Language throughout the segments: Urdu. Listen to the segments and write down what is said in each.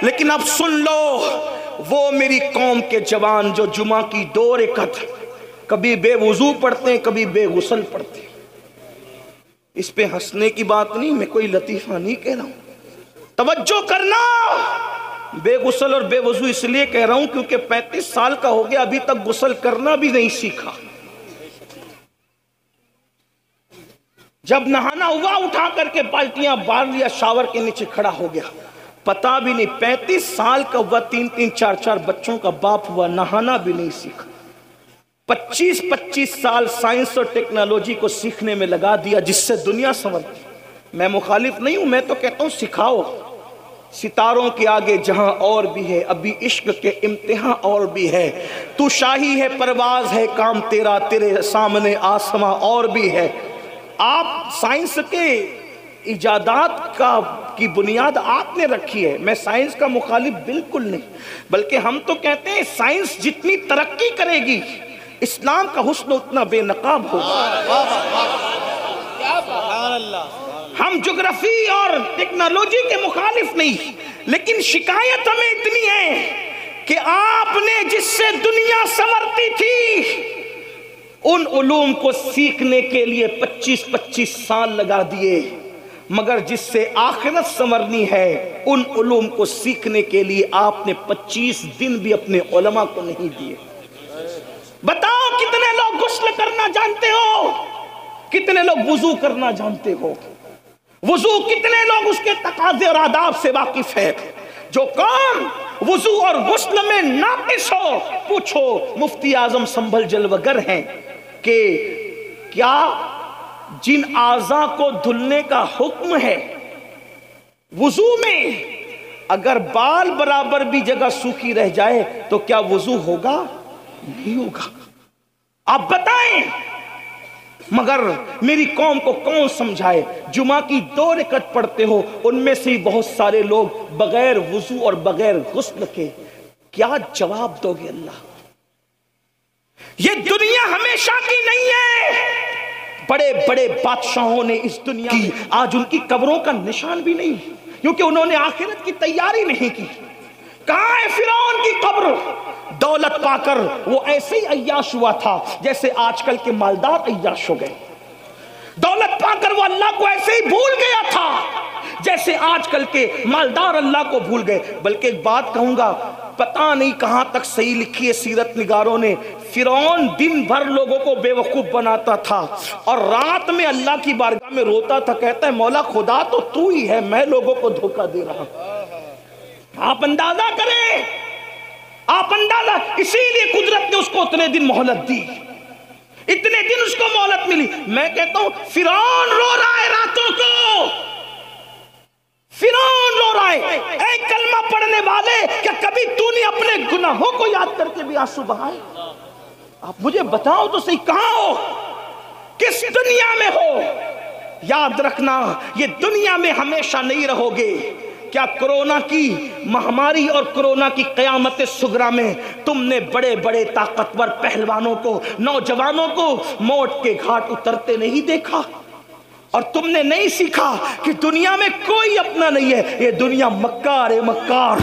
لیکن اب سن لو، وہ میری قوم کے جوان جو جمعہ کی 2 رکعت کبھی بے وضو پڑھتے ہیں، کبھی بے غسل پڑھتے ہیں. اس پہ ہنسنے کی بات نہیں، میں کوئی لطیفہ نہیں کہہ رہا ہوں. توجہ کرنا، بے غسل اور بے وضو اس لیے کہہ رہا ہوں کیونکہ 35 سال کا ہو گیا، ابھی تک غسل کرنا بھی نہیں سیکھا. جب نہانا ہوا اٹھا کر کے بالٹیاں بار لیا، شاور کے نیچے کھڑا ہو گیا. پتا بھی نہیں 35 سال کا ہوا، 3 4 بچوں کا باپ ہوا، نہانا بھی نہیں سیکھا. 25 سال سائنس اور ٹیکنالوجی کو سیکھنے میں لگا دیا جس سے دنیا سنورتی. میں مخالف نہیں ہوں، میں تو کہتا ہوں سکھاؤ. ستاروں کے آگے جہاں اور بھی ہے، ابھی عشق کے امتحان اور بھی ہے. تو شاہی ہے، پرواز ہے، کام تیرا، تیرے سامنے آسماں اور بھی ہے. آپ سائنس کے ایجادات کی بنیاد آپ نے رکھی ہے. میں سائنس کا مخالف بالکل نہیں، بلکہ ہم تو کہتے ہیں سائنس جتنی ترقی کرے گی اسلام کا حسن اتنا بے نقاب ہوگا. ہم جغرافی اور ٹیکنالوجی کے مخالف نہیں، لیکن شکایت ہمیں اتنی ہے کہ آپ نے جس سے دنیا سنورتی تھی ان علوم کو سیکھنے کے لیے 25 سال لگا دیے، مگر جس سے آخرت سنورنی ہے ان علوم کو سیکھنے کے لیے آپ نے 25 دن بھی اپنے علماء کو نہیں دیے. بتاؤ کتنے لوگ غسل کرنا جانتے ہو، کتنے لوگ وضو کرنا جانتے ہو؟ وضو کتنے لوگ اس کے تقاضے اور آداب سے واقف ہے؟ جو قوم وضو اور غسل میں ناقص ہو، پوچھو مفتی اعظم سنبھل جلوگر ہیں کہ کیا جن اعضاء کو دھلنے کا حکم ہے وضو میں، اگر بال برابر بھی جگہ سوکھی رہ جائے تو کیا وضو ہوگا؟ نہیں ہوگا. آپ بتائیں. مگر میری قوم کو کون سمجھائے؟ جمعہ کی 2 رکعت پڑھتے ہو، ان میں سے بہت سارے لوگ بغیر وضو اور بغیر غسل کے. کیا جواب دو گے اللہ؟ یہ دنیا ہمیشہ کی نہیں ہے. بڑے بڑے بادشاہوں نے اس دنیا کی آج ان کی قبروں کا نشان بھی نہیں، کیونکہ انہوں نے آخرت کی تیاری نہیں کی. کہاں ہے فرعون کی قبر؟ دولت پا کر وہ ایسے ہی عیاش ہوا تھا جیسے آج کل کے مالدار عیاش ہو گئے. دولت پا کر وہ اللہ کو ایسے ہی بھول گیا تھا جیسے آج کل کے مالدار اللہ کو بھول گئے. بلکہ ایک بات کہوں گا، پتہ نہیں کہاں تک صحیح لکھی ہے سیرت نگاروں نے، فرعون دن بھر لوگوں کو بے وقوف بناتا تھا اور رات میں اللہ کی بارگاہ میں روتا تھا، کہتا ہے مولا خدا تو ہی ہے، میں لوگوں کو دھوکہ دے رہا ہوں. آپ اندازہ کریں، آپ اندازہ، اسی لیے قدرت نے اس کو اتنے دن مہلت دی، اتنے دن اس کو مہلت ملی. میں کہتا ہوں فرعون رو رہا ہے راتوں کو، فرعون رو رہا ہے. اے کلمہ پڑھنے والے، کیا کبھی تو نے اپنے گناہوں کو یاد کر کے بھی آنسو بہائے؟ آپ مجھے بتاؤ تو صحیح، کہاں ہو، کس دنیا میں ہو؟ یاد رکھنا یہ دنیا میں ہمیشہ نہیں رہو گے. کیا کرونا کی مہاماری اور کرونا کی قیامت صغریٰ میں تم نے بڑے بڑے طاقتور پہلوانوں کو، نوجوانوں کو موت کے گھاٹ اترتے نہیں دیکھا؟ اور تم نے نہیں سیکھا کہ دنیا میں کوئی اپنا نہیں ہے، یہ دنیا مکار ہے، مکار،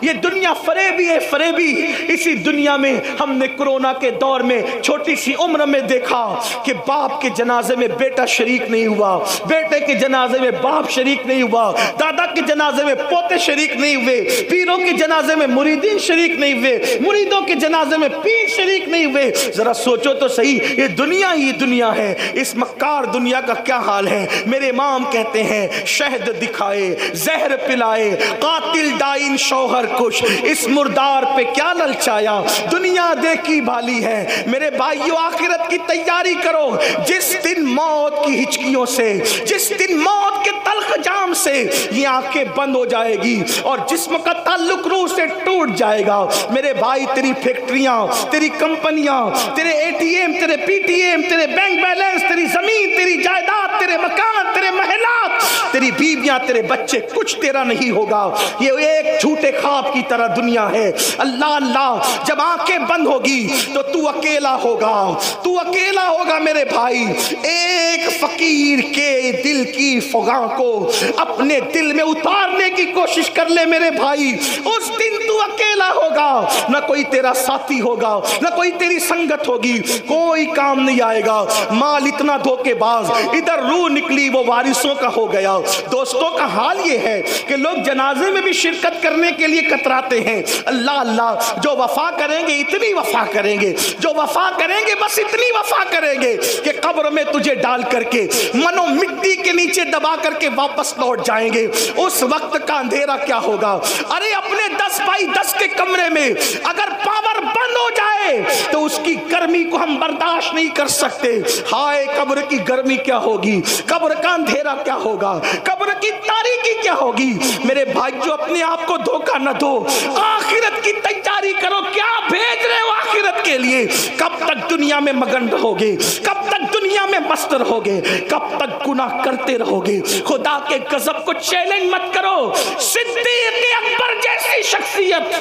یہ دنیا فریبی ہے، فریبی. اسی دنیا میں ہم نے کرونا کے دور میں چھوٹی سی عمر میں دیکھا کہ باپ کے جنازے میں بیٹا شریک نہیں ہوا، بیٹے کے جنازے میں باپ شریک نہیں ہوا، دادا کے جنازے میں پوتے شریک نہیں ہوئے، پیروں کے جنازے میں مریدین شریک نہیں ہوئے، مریدوں کے جنازے میں پیر شریک نہیں ہوئے. ذرا سوچو تو صحیح، یہ دنیا ہی دنیا ہے. اس مکار دنیا کا کیا حال ہے؟ میرے امام کہتے ہیں شہد دکھائے، زہر پلائے، قاتل ڈائن شوہر کش، اس مردار پہ کیا للچایا، دنیا دیکھی بھالی ہے. میرے بھائیو آخرت کی تیاری کرو. جس دن موت کی ہچکیوں سے، جس دن موت کے تلخ جام سے یہ آنکھیں بند ہو جائے گی اور جسم کا تعلق روح سے ٹوٹ جائے گا، میرے بھائی تیری فیکٹریاں، تیری کمپنیاں، تیرے اے ٹی ایم، تیرے پی ٹی ایم، تیرے بینک بیلنس، تیری زمین، تیری جائیداد، تیرے مکان، تیرے محلات، تیری بیویاں، تیرے بچے، کچھ تیرا نہیں ہوگا. یہ ایک جھوٹے خواب کی طرح دنیا ہے. اللہ اللہ، جب آنکھیں بند ہوگی تو اکیلا ہوگا، تو اکیلا ہوگا میرے بھائی. ایک فقیر کے دل کی فغاں کو اپنے دل میں اتارنے کی کوشش کر لے میرے بھائی، اس دن تو اکیلا ہوگا، نہ کوئی تیرا ساتھی ہوگا، نہ کوئی تیری سنگت ہوگی، کوئی کام نہیں آئے گا۔ مال اتنا دھوکے باز، ادھر روح نکلی وہ وارثوں کا ہو گیا۔ دوستوں کا حال یہ ہے کہ لوگ جنازے میں بھی شرکت کرنے کے لیے کتراتے ہیں۔ اللہ اللہ، جو وفا کریں گے اتنی وفا کریں گے، جو وفا کریں گے بس اتنی وفا کریں گے کہ قبر میں تجھے ڈال کر کے منو مٹی کے نیچے دبا کر کے واپس لوٹ جائیں گے۔ اس وقت کا اندھیرا کیا ہوگا؟ ارے اپنے 10x10 کے کمرے میں اگر پاور بند ہو جائے تو اس کی گرمی کو ہم برداشت نہیں کر سکتے۔ ہائے قبر کی گرمی کیا ہوگی، قبر کا اندھیرا کیا ہوگا، قبر کی تاریکی کیا ہوگی۔ میرے بھائی جو اپنے آپ کو دھوکہ نہ دو، آخرت کی تیاری کرو۔ کیا بھیج رہے ہو آخرت کے لیے؟ کب تک دنیا میں مگن رہو گے؟ کب تک دنیا میں مست رہو گے؟ کب تک گناہ کرتے رہو گے؟ خدا کے غضب کو چیلنج مت کرو۔ صدیق اکبر جیسی شخصیت،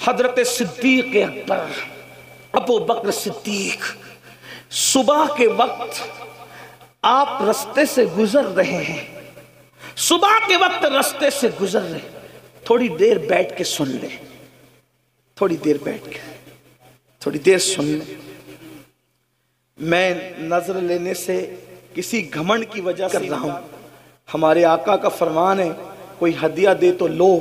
حضرت صدیق اکبر ابو بکر صدیق، صبح کے وقت آپ رستے سے گزر رہے ہیں، صبح کے وقت رستے سے گزر رہے ہیں، تھوڑی دیر بیٹھ کے سن لیں، تھوڑی دیر بیٹھ کے تھوڑی دیر سن لیں۔ میں نظر لینے سے کسی گھمنڈ کی وجہ سے کر رہا ہوں۔ ہمارے آقا کا فرمان ہے کوئی ہدیہ دے تو لو،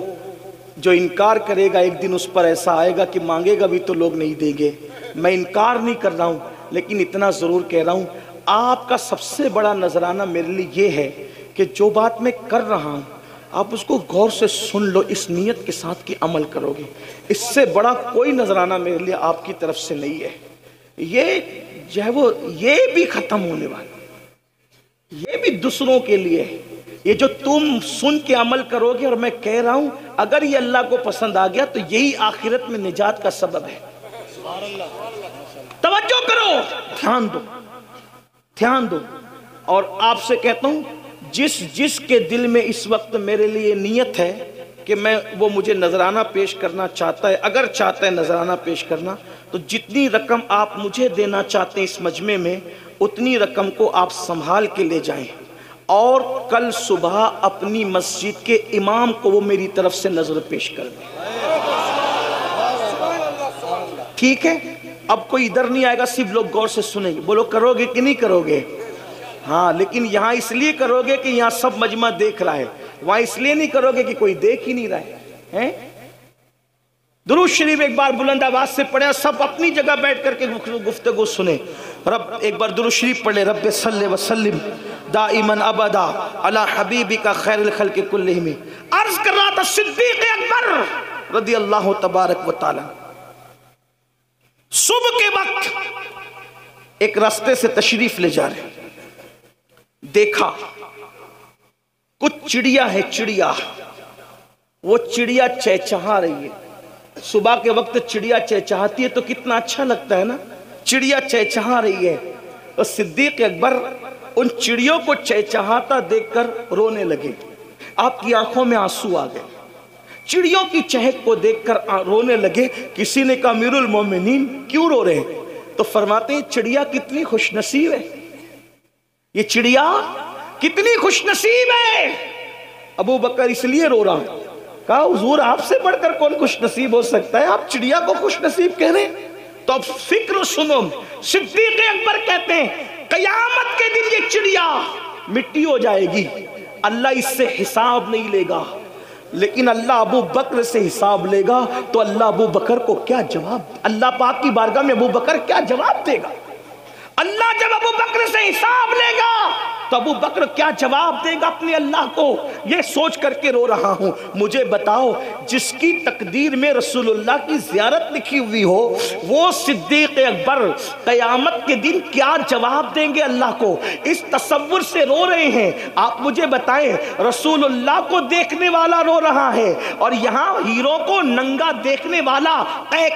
جو انکار کرے گا ایک دن اس پر ایسا آئے گا کہ مانگے گا بھی تو لوگ نہیں دیں گے۔ میں انکار نہیں کر رہا ہوں، لیکن اتنا ضرور کہہ رہا ہوں، آپ کا سب سے بڑا نذرانہ میرے لیے یہ ہے کہ جو بات میں کر رہا ہوں آپ اس کو غور سے سن لو، اس نیت کے ساتھ کہ عمل کرو گے۔ اس سے بڑا کوئی نذرانہ میرے لیے آپ کی طرف سے نہیں ہے۔ یہ جو ہے وہ یہ بھی ختم ہونے والا، یہ بھی دوسروں کے لیے ہے۔ یہ جو تم سن کے عمل کرو گے، اور میں کہہ رہا ہوں اگر یہ اللہ کو پسند آ گیا تو یہی آخرت میں نجات کا سبب ہے۔ توجہ کرو، دھیان دو، دھیان دو۔ اور آپ سے کہتا ہوں جس کے دل میں اس وقت میرے لیے نیت ہے کہ میں وہ مجھے نذرانہ پیش کرنا چاہتا ہے، اگر چاہتا ہے نذرانہ پیش کرنا، تو جتنی رقم آپ مجھے دینا چاہتے ہیں اس مجمع میں، اتنی رقم کو آپ سنبھال کے لے جائیں، اور کل صبح اپنی مسجد کے امام کو وہ میری طرف سے نظر پیش کر دیں۔ ٹھیک ہے؟ اب کوئی ادھر نہیں آئے گا، صرف لوگ غور سے سنیں گے۔ بولو کرو گے کہ نہیں کرو گے؟ ہاں، لیکن یہاں اس لیے کرو گے کہ یہاں سب مجمع دیکھ رہا ہے، وہاں اس لیے نہیں کرو گے کہ کوئی دیکھ ہی نہیں رہا ہے۔ درود شریف ایک بار بلند آواز سے پڑھیں، سب اپنی جگہ بیٹھ کر کے گفتگو سنیں۔ رب ایک بار درود شریف پڑھ لیں، رب صلی وسلم دائما ابدا علی حبیبک خیر الخلق کلہم۔ عرض کر رہا تھا صدیق اکبر رضی اللہ تبارک و تعالی صبح کے وقت ایک راستے سے تشریف لے جا رہے، دیکھا کچھ چڑیا ہے، چڑیا، وہ چڑیا چہچہا رہی ہے۔ صبح کے وقت چڑیا چہچہاتی ہے تو کتنا اچھا لگتا ہے نا، چڑیا چہچہا رہی ہے۔ اور صدیق اکبر ان چڑیوں کو چہچہاتا دیکھ کر رونے لگے، آپ کی آنکھوں میں آنسو آ گئے، چڑیوں کی چہک کو دیکھ کر رونے لگے۔ کسی نے کہا امیر المومنین کیوں رو رہے ہیں؟ تو فرماتے ہیں چڑیا کتنی خوش نصیب ہے، یہ چڑیا کتنی خوش نصیب ہے۔ ابو بکر اس لیے رو رہا ہوں۔ کہا حضور آپ سے بڑھ کر کون خوش نصیب ہو سکتا ہے، آپ چڑیا کو خوش نصیب کہہ رہے ہیں؟ تو اب فکر سنو، صدیق اکبر کہتے ہیں قیامت کے دن یہ چڑیا مٹی ہو جائے گی، اللہ اس سے حساب نہیں لے گا، لیکن اللہ ابو بکر سے حساب لے گا۔ تو اللہ ابو بکر کو کیا جواب، اللہ پاک کی بارگاہ میں ابو بکر کیا جواب دے گا؟ اللہ جب ابو بکر سے حساب لے گا تو ابو بکر کیا جواب دے گا اپنے اللہ کو؟ یہ سوچ کر کے رو رہا ہوں۔ مجھے بتاؤ، جس کی تقدیر میں رسول اللہ کی زیارت لکھی ہوئی ہو، وہ صدیق اکبر قیامت کے دن کیا جواب دیں گے اللہ کو؟ اس تصور سے رو رہے ہیں۔ آپ مجھے بتائیں، رسول اللہ کو دیکھنے والا رو رہا ہے، اور یہاں ہیرو کو ننگا دیکھنے والا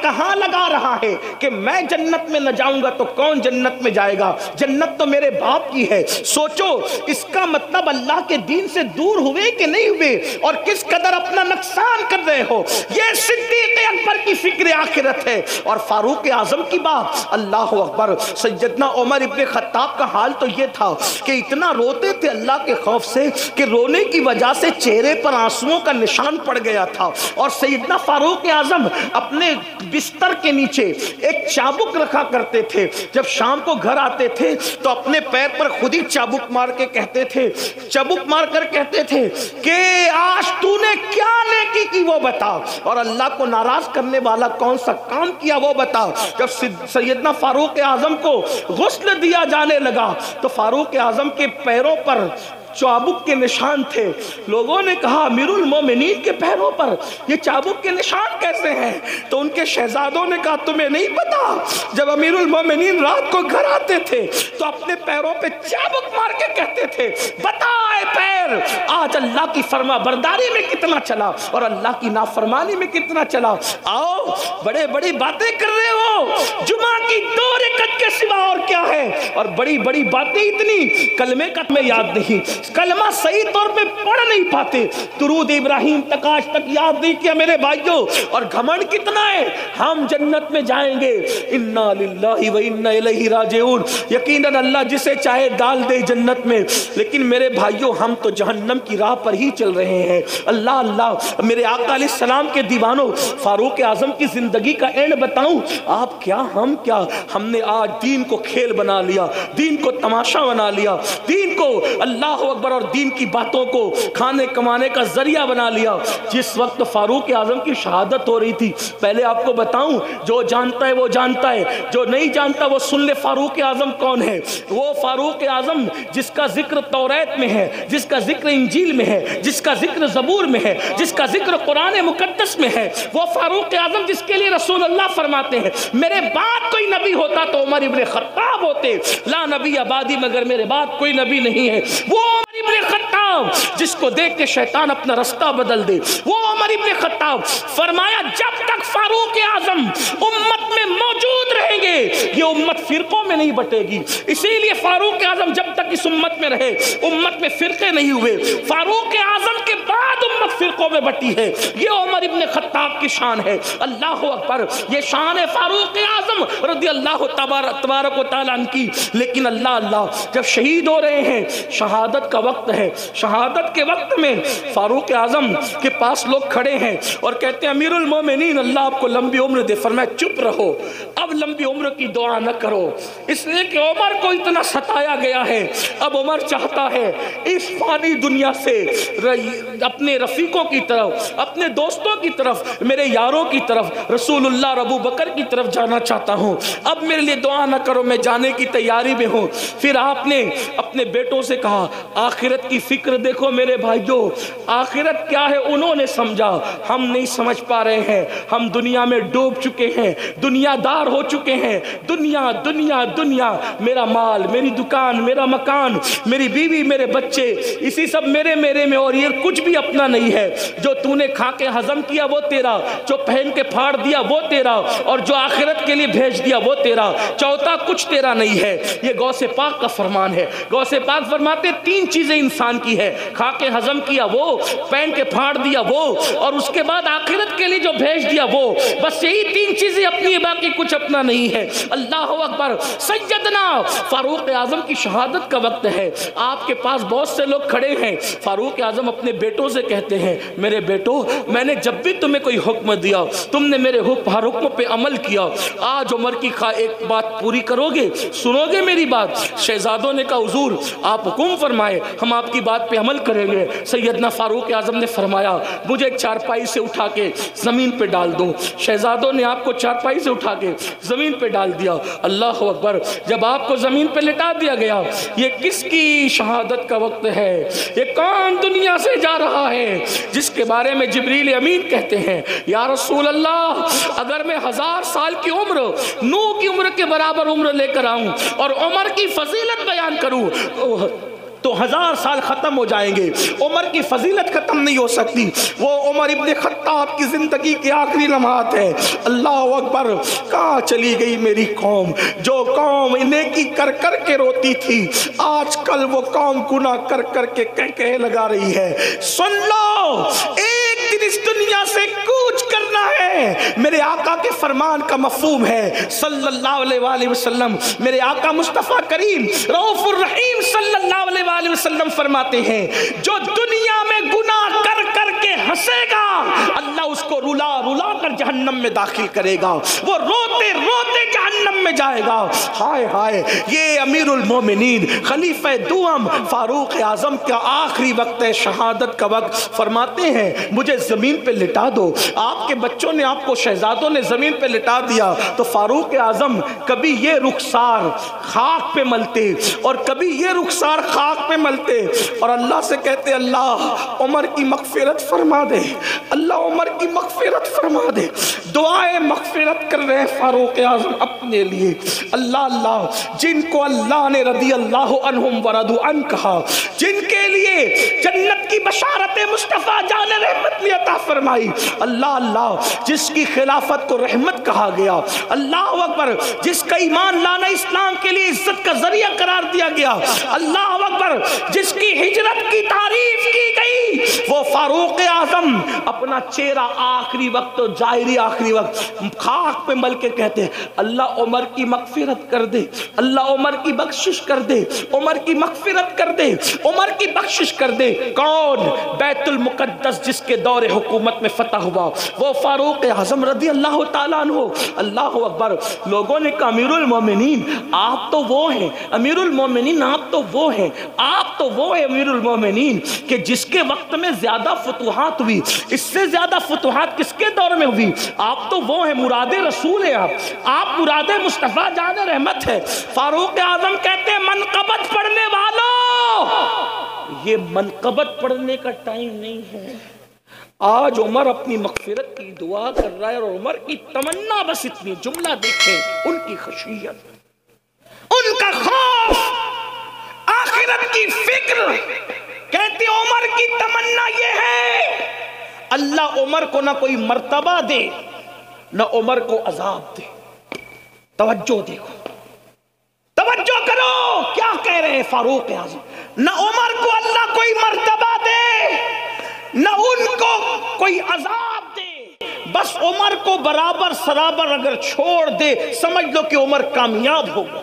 کہاں لگا رہا ہے کہ میں جنت میں نہ جاؤں گا تو کون جنت میں جائے گا؟ جنت تو میرے باپ کی ہے۔ سوچو سوچو اس کا مطلب اللہ کے دین سے دور ہوئے کہ نہیں ہوئے اور کس قدر اپنا نقصان کر رہے ہو. یہ صدیق اکبر کی فکر آخرت ہے. اور فاروق اعظم کی بات, اللہ اکبر, سیدنا عمر ابن خطاب کا حال تو یہ تھا کہ اتنا روتے تھے اللہ کے خوف سے کہ رونے کی وجہ سے چہرے پر آنسوؤں کا نشان پڑ گیا تھا. اور سیدنا فاروق اعظم اپنے بستر کے نیچے ایک چابک رکھا کرتے تھے. جب شام کو گھر آتے تھے تو اپنے پیر پر خود ہی چابک مار کے کہتے تھے, چابک مار کر کہتے تھے کہ آج تو نے کیا نیکی کی وہ بتا, اور اللہ کو ناراض کرنے والا کون سا کام کیا وہ بتا. جب سیدنا فاروق اعظم کو غسل دیا جانے لگا تو فاروق اعظم کے پیروں پر چابک کے نشان تھے. لوگوں نے کہا امیر المومنین کے پیروں پر یہ چابک کے نشان کیسے ہیں؟ تو ان کے شہزادوں نے کہا تمہیں نہیں پتا, جب امیر المومنین رات کو گھر آتے تھے تو اپنے پیروں پہ چابک مار کے کہتے تھے بتا اے پیر آج اللہ کی فرما برداری میں کتنا چلا اور اللہ کی نافرمانی میں کتنا چلا. آؤ بڑے بڑی باتیں کر رہے ہو, جمعہ کی 2 رکعت کے سوا اور کیا ہے, اور بڑی بڑی باتیں اتنی, کلمے کا تمہیں یاد نہیں, کلمہ صحیح طور پہ پڑھ نہیں پاتے, درود ابراہیم تک آج تک یاد نہیں کیا میرے بھائیوں, اور گھمنڈ کتنا ہے ہم جنت میں جائیں گے, انا للہ و انا الیہ راجعون, یقیناً اللہ جسے چاہے ڈال دے جنت میں. لیکن میرے بھائیوں ہم تو جہنم کی راہ پر ہی چل رہے ہیں. اللہ اللہ میرے آقا علیہ السلام کے دیوانوں, فاروق اعظم کی زندگی کا اینڈ بتاؤں آپ کیا ہم کیا, ہم نے آج دین کو کھیل بنا لیا, دین کو تماشا بنا لیا, دین کو اللہ اکبر اور دین کی باتوں کو کھانے کمانے کا ذریعہ بنا لیا. جس وقت فاروق اعظم کی شہادت ہو رہی تھی, پہلے آپ کو بتاؤں جو جانتا ہے وہ جانتا ہے, جو نہیں جانتا وہ سن لے فاروق اعظم کون ہے. وہ فاروق اعظم جس کا ذکر توریت میں ہے, جس کا ذکر انجیل میں ہے, جس کا ذکر زبور میں ہے, جس کا ذکر قرآن مقدس میں ہے, وہ فاروق اعظم جس کے لیے رسول اللہ فرماتے ہیں میرے بعد کوئی نبی ہوتا تو عمر ابن خطاب ہوتے, لا نبی آبادی مگر میرے بعد کوئی نبی نہیں ہے. وہ عمر ابن خطاب جس کو دیکھ کے شیطان اپنا رستہ بدل دے, وہ عمر ابن خطاب فرمایا جب تک فاروق اعظم امت میں موجود رہیں گے یہ امت فرقوں میں نہیں بٹے گی. اسی لیے فاروق اعظم جب تک اس امت میں رہے امت میں فرقے نہیں ہوئے. فاروق اعظم کے بعد امت فرقوں میں بٹی ہے, یہ عمر ابن خطاب کی شان ہے. اللہ اکبر, یہ شان ہے فاروق اعظم رضی اللہ تبارک و تعالیٰ عنہ کی. لیکن اللہ اللہ جب شہید ہو رہے ہیں, شہادت کا وقت ہے, شہادت کے وقت میں فاروق اعظم کے پاس لوگ کھڑے ہیں اور کہتے ہیں امیر المومنین اللہ آپ کو لمبی عمر دے. فرمایا چپ رہو, اب لمبی عمر کی دعا نہ کرو, اس لیے کہ عمر کو اتنا ستایا گیا ہے. اب عمر چاہتا ہے اس فانی دنیا سے اپنے رفیقوں کی طرف, اپنے دوستوں کی طرف, میرے یاروں کی طرف, رسول اللہ اور ابو بکر کی طرف جانا چاہتا ہوں. اب میرے لیے دعا نہ کرو, میں جانے کی تیاری میں ہوں. پھر آپ نے اپنے بیٹوں سے کہا آخرت کی فکر دیکھو میرے بھائیوں, آخرت کیا ہے انہوں نے سمجھا, ہم نہیں سمجھ پا رہے ہیں. ہم دنیا میں ڈوب چکے ہیں, دنیا دار ہو چکے ہیں. دنیا دنیا دنیا, میرا مال, میری دکان, میرا مکان, میری بیوی, میرے بچے, اسی سب میرے میں, اور یہ کچھ بھی اپنا نہیں ہے. جو تو نے کھا کے ہضم کیا وہ تیرا, جو پہن کے پھاڑ دیا وہ تیرا, اور جو آخرت کے لیے بھیج دیا وہ تیرا, چوتھا کچھ تیرا نہیں ہے. یہ غوث پاک کا فرمان ہے. غوث پاک فرماتے 3 چیزیں انسان کی ہے, کھا کے ہضم کیا وہ, پہن کے پھاڑ دیا وہ, اور اس کے بعد آخرت کے لیے جو بھیج دیا وہ. بس یہی 3 چیزیں اپنی ہے, باقی کچھ اپنا نہیں ہے. اللہ اکبر. سیدنا فاروق اعظم کی شہادت کا وقت ہے, آپ کے پاس بہت سے لوگ کھڑے ہیں. فاروق اعظم اپنے بیٹوں سے کہتے ہیں میرے بیٹو میں نے جب بھی تمہیں کوئی حکم دیا تم نے میرے حکم پہ عمل کیا, آج عمر کی ایک بات پوری کرو گے, سنو گے میری بات؟ شہزادوں نے کہا حضور آپ حکم فرمائے, ہم آپ کی بات پہ عمل کریں گے. سیدنا فاروق اعظم نے فرمایا مجھے ایک چارپائی سے اٹھا کے زمین پہ ڈال دو. شہزادوں نے آپ کو چارپائی سے اٹھا کے زمین پہ ڈال دیا. اللہ اکبر. جب آپ کو زمین پہ لٹا دیا گیا, یہ کس کی شہادت کا وقت ہے؟ یہ کون دنیا سے جا رہا ہے جس کے بارے میں جبریل امین کہتے ہیں یا رسول اللہ اگر میں 1000 سال کی عمر نوح کی عمر کے برابر عمر لے کر آؤں اور عمر کی فضیلت بیان کروں تو 1000 سال ختم ہو جائیں گے، عمر کی فضیلت ختم نہیں ہو سکتی۔ وہ عمر ابن خطاب کی زندگی کے آخری لمحات ہے۔ اللہ اکبر، کہاں چلی گئی میری قوم؟ جو قوم نیکی کر کر کے روتی تھی، آج کل وہ قوم گناہ کر کر کے کہہ لگا رہی ہے۔ سن لو، ایک دن اس دنیا سے کوچ کرنا ہے۔ میرے آقا کے فرمان کا مفہوم ہے صلی اللہ علیہ وآلہ وسلم، میرے آقا مصطفیٰ کریم رؤوف الرحیم صلی اللہ علیہ وآلہ وسلم فرماتے ہیں، جو دنیا میں گناہ کر کر کے ہنسے گا، اللہ اس کو رلا رلا کر جہنم میں داخل کرے گا، وہ روتے روتے جہنم میں جائے گا۔ ہائے ہائے، یہ امیر المومنین خلیفہ دوم فاروق اعظم کا آخری وقت ہے، شہادت کا وقت۔ فرماتے ہیں مجھے زمین پہ لٹا دو۔ آپ کے بچوں نے، آپ کو شہزادوں نے زمین پہ لٹا دیا تو فاروق اعظم کبھی یہ رخسار خاک پہ ملتے اور کبھی یہ رخسار خاک پہ ملتے اور اللہ سے کہتے اللہ عمر کی مغفرت فرما دے، اللہ عمر کی مغفرت فرما دے۔ دعائیں مغفرت کر رہے ہیں فاروق اعظم اپنے لیے۔ اللہ جن کو اللہ نے رضی اللہ عنہم ورضوا عنہ کہا، جن کے لیے جنت کی بشارت مصطفیٰ جان رحمت نے عطا فرمائی، اللہ جس کی خلافت کو رحمت کہا گیا، اللہ اکبر، جس کا ایمان لانا اسلام کے لیے عزت کا ذریعہ قرار دیا گیا، اللہ اکبر، جس کی ہجرت کی تعریف کی گئی، وہ فاروق اعظم اپنا چہرہ آخری وقت و ظاہری آخری وقت خاک پہ مل کے کہتے ہیں اللہ عمر کی مغفرت کر دے، اللہ عمر کی بخشش کر دے، عمر کی مغفرت کر دے، عمر کی بخشش کر دے۔ کون؟ بیت المقدس جس کے دور حکومت میں فتح ہوا، وہ فاروق اعظم رضی اللہ تعالیٰ عنہ۔ اللہ اکبر، لوگوں نے کہا امیر المومنین آپ تو وہ ہیں، امیر المومنین آپ تو وہ ہیں، آپ تو وہ ہیں امیر المومنین کہ جس کے وقت میں زیادہ فتوحات ہوئی، اس سے زیادہ فتوحات کس کے دور میں ہوئی؟ آپ تو وہ ہیں، مراد رسول ہیں، آپ مراد مصطفیٰ جان رحمت ہے۔ فاروق اعظم کہتے ہیں منقبت پڑھنے والوں، یہ منقبت پڑھنے کا ٹائم نہیں ہے۔ آج عمر اپنی مغفرت کی دعا کر رہا ہے اور عمر کی تمنا بس اتنی، جملہ دیکھیں، ان کی خشیت، ان کا خوف، آخرت کی فکر۔ کہتے عمر کی تمنا یہ ہے اللہ عمر کو نہ کوئی مرتبہ دے نہ عمر کو عذاب دے۔ توجہ دیکھو، توجہ کرو، کیا کہہ رہے ہیں فاروق اعظم؟ نہ عمر کو اللہ کوئی مرتبہ دے نہ ان کو کوئی عذاب دے، بس عمر کو برابر سرابر اگر چھوڑ دے سمجھ لو کہ عمر کامیاب ہوگا۔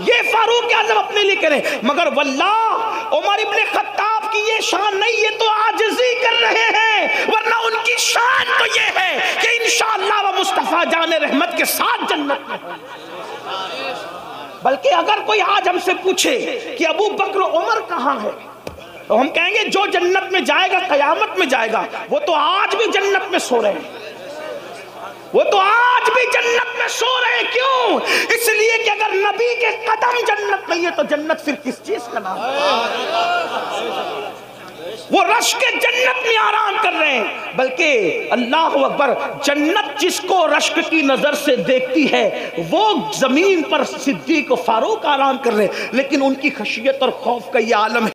یہ فاروق اعظم اپنے لیے کریں، مگر واللہ عمر ابن خطاب کی یہ شان نہیں، یہ تو عاجزی کر رہے ہیں، ورنہ ان کی شان تو یہ ہے کہ انشاءاللہ وہ مصطفیٰ جان رحمت کے ساتھ جنت میں ہوں۔ بلکہ اگر کوئی آج ہم سے پوچھے کہ ابو بکر و عمر کہاں ہے تو ہم کہیں گے جو جنت میں جائے گا قیامت میں جائے گا، وہ تو آج بھی جنت میں سو رہے ہیں، وہ تو آج بھی جنت میں سو رہے ہیں۔ کیوں؟ اس لیے کہ اگر نبی کے قدم جنت نہیں ہے تو جنت پھر کس چیز کا نام ہے؟ وہ رشک جنت میں آرام کر رہے ہیں۔ بلکہ اللہ اکبر، جنت جس کو رشک کی نظر سے دیکھتی ہے وہ زمین پر صدیق و فاروق آرام کر رہے ہیں، لیکن ان کی خشیت اور خوف کا یہ عالم ہے۔